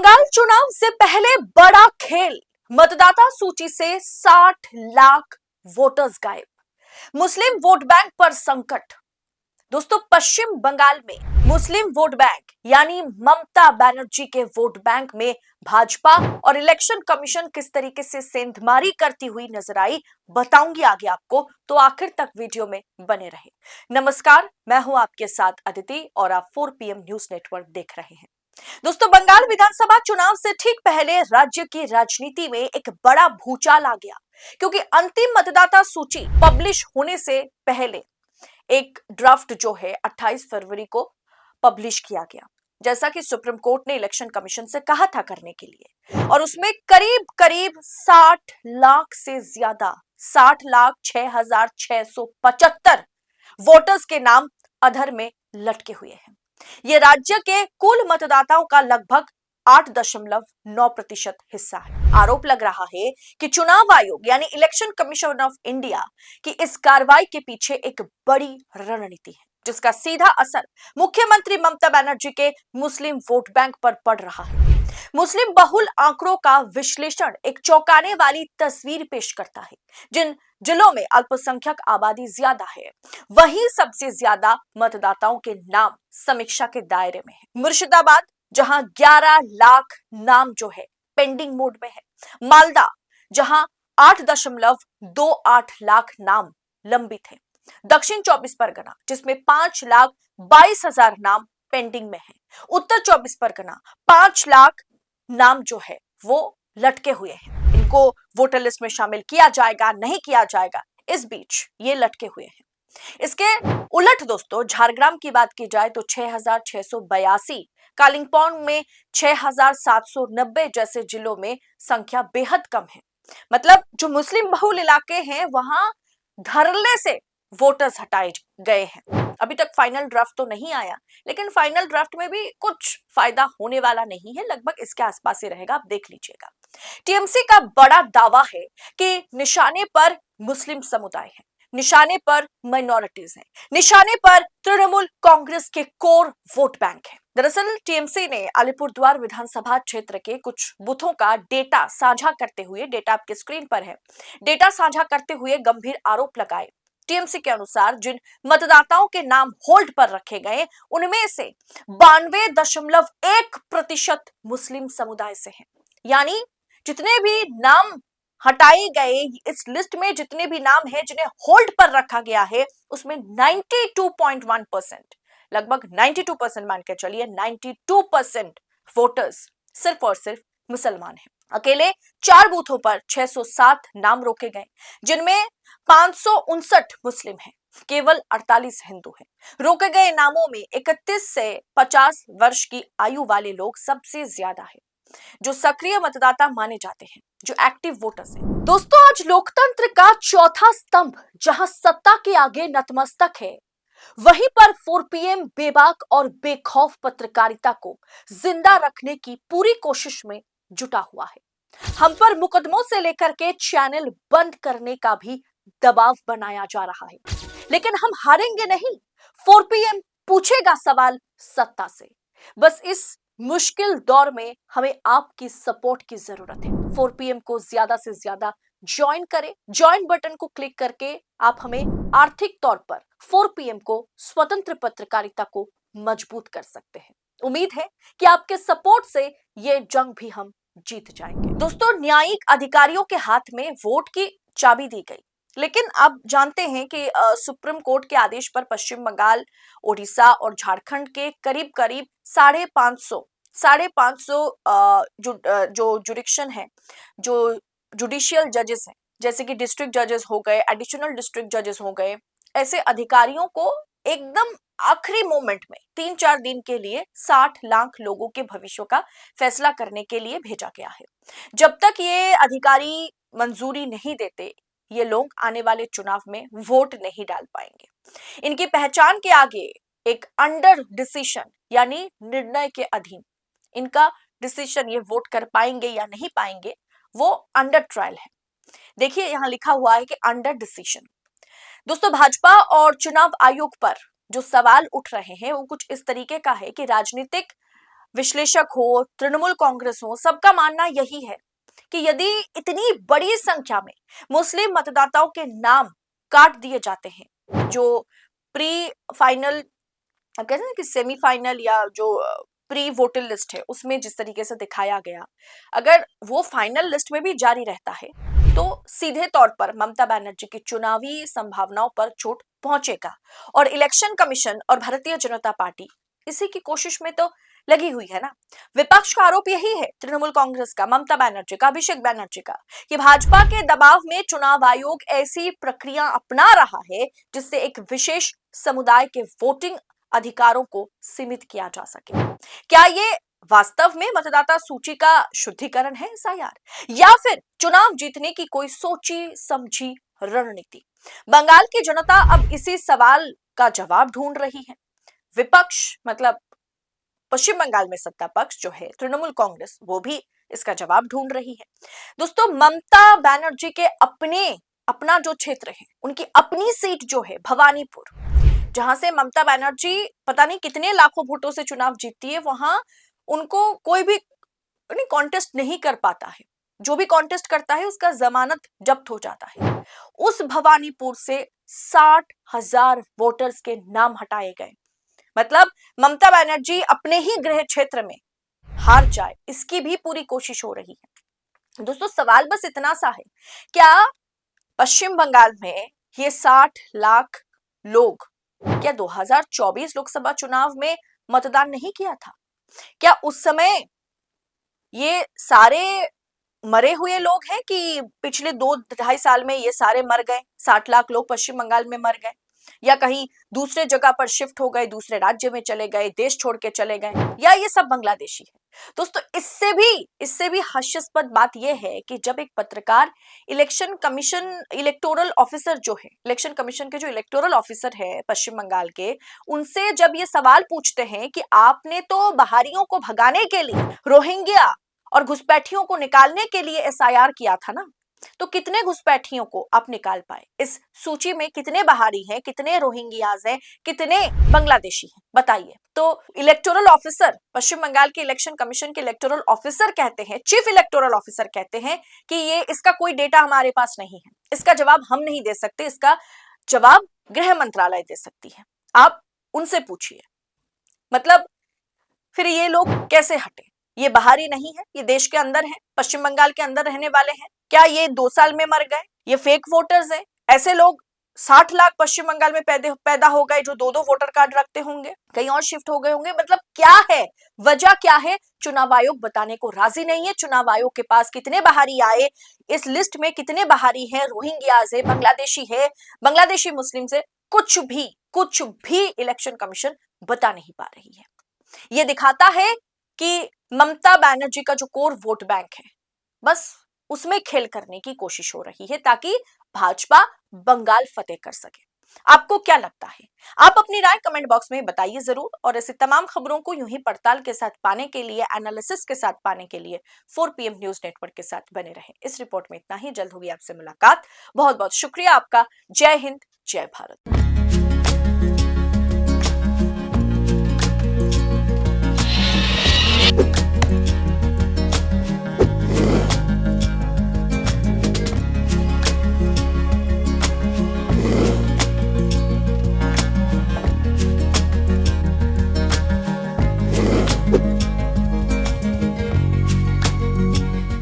बंगाल चुनाव से पहले बड़ा खेल, मतदाता सूची से 60 लाख वोटर्स गायब। मुस्लिम वोट बैंक पर संकट। दोस्तों, पश्चिम बंगाल में मुस्लिम वोट बैंक यानी ममता बनर्जी के वोट बैंक में भाजपा और इलेक्शन कमीशन किस तरीके से सेंधमारी करती हुई नजर आई, बताऊंगी आगे आपको, तो आखिर तक वीडियो में बने रहे। नमस्कार, मैं हूं आपके साथ अदिति और आप 4 PM न्यूज नेटवर्क देख रहे हैं। दोस्तों, बंगाल विधानसभा चुनाव से ठीक पहले राज्य की राजनीति में एक बड़ा भूचाल आ गया, क्योंकि अंतिम मतदाता सूची पब्लिश होने से पहले एक ड्राफ्ट जो है 28 फरवरी को पब्लिश किया गया, जैसा कि सुप्रीम कोर्ट ने इलेक्शन कमीशन से कहा था करने के लिए। और उसमें करीब करीब 60 लाख से ज्यादा 60,06,675 वोटर्स के नाम अधर में लटके हुए हैं। ये राज्य के कुल मतदाताओं का लगभग 8.9% हिस्सा है। आरोप लग रहा है कि चुनाव आयोग यानी इलेक्शन कमीशन ऑफ इंडिया की इस कार्रवाई के पीछे एक बड़ी रणनीति है, जिसका सीधा असर मुख्यमंत्री ममता बनर्जी के मुस्लिम वोट बैंक पर पड़ रहा है। मुस्लिम बहुल आंकड़ों का विश्लेषण एक चौंकाने वाली तस्वीर पेश करता है। जिन जिलों में अल्पसंख्यक आबादी ज्यादा है, वहीं सबसे ज्यादा मतदाताओं के नाम समीक्षा के दायरे में है। मुर्शिदाबाद, जहां 11 लाख नाम जो है पेंडिंग मोड में है। मालदा, जहां 8.28 लाख नाम लंबित है। दक्षिण 24 परगना, जिसमें 5,22,000 नाम पेंडिंग में है। उत्तर 24 परगना 5 लाख नाम जो है वो लटके हुए हैं। इनको वोटर लिस्ट में शामिल किया जाएगा, नहीं किया जाएगा, इस बीच ये लटके हुए हैं। इसके उलट दोस्तों, झारग्राम की बात की जाए तो 6,682, कालिंपोंग में 6,790 जैसे जिलों में संख्या बेहद कम है। मतलब जो मुस्लिम बहुल इलाके हैं, वहां धरने से वोटर्स हटाए गए हैं। अभी तक फाइनल ड्राफ्ट तो नहीं आया, लेकिन फाइनल ड्राफ्ट में भी कुछ फायदा होने वाला नहीं है, लगभग इसके आसपास ही रहेगा, आप देख लीजिएगा। टीएमसी का बड़ा दावा है कि निशाने पर मुस्लिम समुदाय है, निशाने पर माइनॉरिटीज हैं, निशाने पर तृणमूल कांग्रेस के कोर वोट बैंक है। दरअसल टीएमसी ने अलीपुरद्वार विधानसभा क्षेत्र के कुछ बूथों का डेटा साझा करते हुए, डेटा आपके स्क्रीन पर है, डेटा साझा करते हुए गंभीर आरोप लगाए। टीएमसी के अनुसार जिन मतदाताओं के नाम होल्ड पर रखे गए, उनमें से 92.1% मुस्लिम समुदाय से हैं। यानी जितने भी नाम हटाए गए, इस लिस्ट में जितने भी नाम हैं जिन्हें होल्ड पर रखा गया है, उसमें 92.1%, लगभग 92% मान के चलिए, 92% वोटर्स सिर्फ और सिर्फ मुसलमान हैं। अकेले 4 बूथों पर 607 नाम रोके गए, जिनमें 559 मुस्लिम हैं, केवल 48 हिंदू हैं। रोके गए नामों में 31 से 50 वर्ष की आयु वाले लोग सबसे ज्यादा है, जो सक्रिय मतदाता माने जाते हैं, जो एक्टिव वोटर्स हैं। दोस्तों, आज लोकतंत्र का चौथा स्तंभ जहां सत्ता के आगे नतमस्तक है, वहीं पर 4 PM बेबाक और बेखौफ पत्रकारिता को जिंदा रखने की पूरी कोशिश में जुटा हुआ है। हम पर मुकदमों से लेकर के चैनल बंद करने का भी दबाव बनाया जा रहा है, लेकिन हम हारेंगे नहीं। 4 PM पूछेगा सवाल सत्ता से। बस इस मुश्किल दौर में हमें आपकी सपोर्ट की जरूरत है। 4 PM को ज्यादा से ज्यादा ज्वाइन करें। ज्वाइन बटन को क्लिक करके आप हमें आर्थिक तौर पर 4 PM को स्वतंत्र पत्रकारिता को मजबूत कर सकते हैं। उम्मीद है कि आपके सपोर्ट से ये जंग भी हम जीत जाएंगे। दोस्तों, न्यायिक अधिकारियों के हाथ में वोट की चाबी दी गई, लेकिन आप जानते हैं कि सुप्रीम कोर्ट के आदेश पर पश्चिम बंगाल, ओडिशा और झारखंड के करीब करीब 550 जो जुडिक्शन है, जो जुडिशियल जजेस हैं, जैसे कि डिस्ट्रिक्ट जजेस हो गए, एडिशनल डिस्ट्रिक्ट जजेस हो गए, ऐसे अधिकारियों को एकदम आखिरी मोमेंट में 3-4 दिन के लिए 60 लाख लोगों के भविष्य का फैसला करने के लिए भेजा गया है। जब तक ये अधिकारी मंजूरी नहीं देते, ये लोग आने वाले चुनाव में वोट नहीं डाल पाएंगे। इनकी पहचान के आगे एक अंडर डिसीजन यानी निर्णय के अधीन इनका डिसीजन, ये वोट कर पाएंगे या नहीं पाएंगे, वो अंडर ट्रायल है। देखिए, यहां लिखा हुआ है कि अंडर डिसीजन। दोस्तों, भाजपा और चुनाव आयोग पर जो सवाल उठ रहे हैं वो कुछ इस तरीके का है कि राजनीतिक विश्लेषक हो, तृणमूल कांग्रेस हो, सबका मानना यही है कि यदि इतनी बड़ी संख्या में मुस्लिम मतदाताओं के नाम काट दिए जाते हैं, जो प्री फाइनल, अब कहते हैं कि सेमीफाइनल या जो प्री वोटर लिस्ट है उसमें जिस तरीके से दिखाया गया, अगर वो फाइनल लिस्ट में भी जारी रहता है तो सीधे तौर पर ममता बनर्जी की चुनावी संभावनाओं पर चोट पहुंचेगा। और इलेक्शन कमीशन और भारतीय जनता पार्टी इसी की कोशिश में तो लगी हुई है ना। विपक्ष का आरोप यही है, तृणमूल कांग्रेस का, ममता बनर्जी का, अभिषेक बनर्जी का, कि भाजपा के दबाव में चुनाव आयोग ऐसी प्रक्रिया अपना रहा है जिससे एक विशेष समुदाय के वोटिंग अधिकारों को सीमित किया जा सके। क्या ये वास्तव में मतदाता सूची का शुद्धिकरण है एसआईआर, या फिर चुनाव जीतने की कोई सोची समझी रणनीति? बंगाल की जनता अब इसी सवाल का जवाब ढूंढ रही है। विपक्ष मतलब पश्चिम बंगाल में सत्ता पक्ष जो है तृणमूल कांग्रेस, वो भी इसका जवाब ढूंढ रही है। दोस्तों, ममता बनर्जी के अपना जो क्षेत्र है, उनकी अपनी सीट जो है भवानीपुर, जहां से ममता बनर्जी पता नहीं कितने लाखों वोटों से चुनाव जीतती है, वहां उनको कोई भी कॉन्टेस्ट नहीं कर पाता है। जो भी कॉन्टेस्ट करता है उसका जमानत जब्त हो जाता है। उस भवानीपुर से 60,000 वोटर्स के नाम हटाए गए। मतलब ममता बनर्जी अपने ही गृह क्षेत्र में हार जाए, इसकी भी पूरी कोशिश हो रही है। दोस्तों, सवाल बस इतना सा है, क्या पश्चिम बंगाल में ये 60 लाख लोग क्या 2024 लोकसभा चुनाव में मतदान नहीं किया था? क्या उस समय ये सारे मरे हुए लोग हैं कि पिछले 2-2.5 साल में ये सारे मर गए? 60 लाख लोग पश्चिम बंगाल में मर गए, या कहीं दूसरे जगह पर शिफ्ट हो गए, दूसरे राज्य में चले गए, देश छोड़ के चले गए, या ये सब बांग्लादेशी है? दोस्तों, इससे भी हास्यास्पद बात यह है कि जब एक पत्रकार इलेक्शन कमीशन इलेक्टोरल ऑफिसर जो है, इलेक्शन कमीशन के जो इलेक्टोरल ऑफिसर है पश्चिम बंगाल के, उनसे जब ये सवाल पूछते हैं कि आपने तो बाहरियों को भगाने के लिए, रोहिंग्या और घुसपैठियों को निकालने के लिए एसआईआर किया था ना, तो कितने घुसपैठियों को आप निकाल पाए? इस सूची में कितने बाहरी हैं, कितने रोहिंग्याज हैं, कितने बांग्लादेशी हैं, बताइए। तो इलेक्टोरल ऑफिसर, पश्चिम बंगाल के इलेक्शन कमीशन के इलेक्टोरल ऑफिसर कहते हैं, चीफ इलेक्टोरल ऑफिसर कहते हैं कि ये इसका कोई डेटा हमारे पास नहीं है, इसका जवाब हम नहीं दे सकते, इसका जवाब गृह मंत्रालय दे सकती है, आप उनसे पूछिए। मतलब फिर ये लोग कैसे हटे? ये बाहरी नहीं है, ये देश के अंदर है, पश्चिम बंगाल के अंदर रहने वाले हैं। क्या ये 2 साल में मर गए? ये फेक वोटर्स हैं? ऐसे लोग 60 लाख पश्चिम बंगाल में पैदा हो गए जो 2-2 वोटर कार्ड रखते होंगे, कहीं और शिफ्ट हो गए होंगे। मतलब क्या है, वजह क्या है? चुनाव आयोग बताने को राजी नहीं है। चुनाव आयोग के पास कितने बाहरी आए, इस लिस्ट में कितने बाहरी हैं, रोहिंग्याज है, बांग्लादेशी मुस्लिम है, कुछ भी इलेक्शन कमीशन बता नहीं पा रही है। ये दिखाता है कि ममता बनर्जी का जो कोर वोट बैंक है, बस उसमें खेल करने की कोशिश हो रही है ताकि भाजपा बंगाल फतेह कर सके। आपको क्या लगता है? आप अपनी राय कमेंट बॉक्स में बताइए जरूर, और ऐसी तमाम खबरों को यूं ही पड़ताल के साथ पाने के लिए, एनालिसिस के साथ पाने के लिए 4 PM न्यूज नेटवर्क के साथ बने रहें। इस रिपोर्ट में इतना ही, जल्द होगी आपसे मुलाकात। बहुत बहुत शुक्रिया आपका। जय हिंद, जय भारत।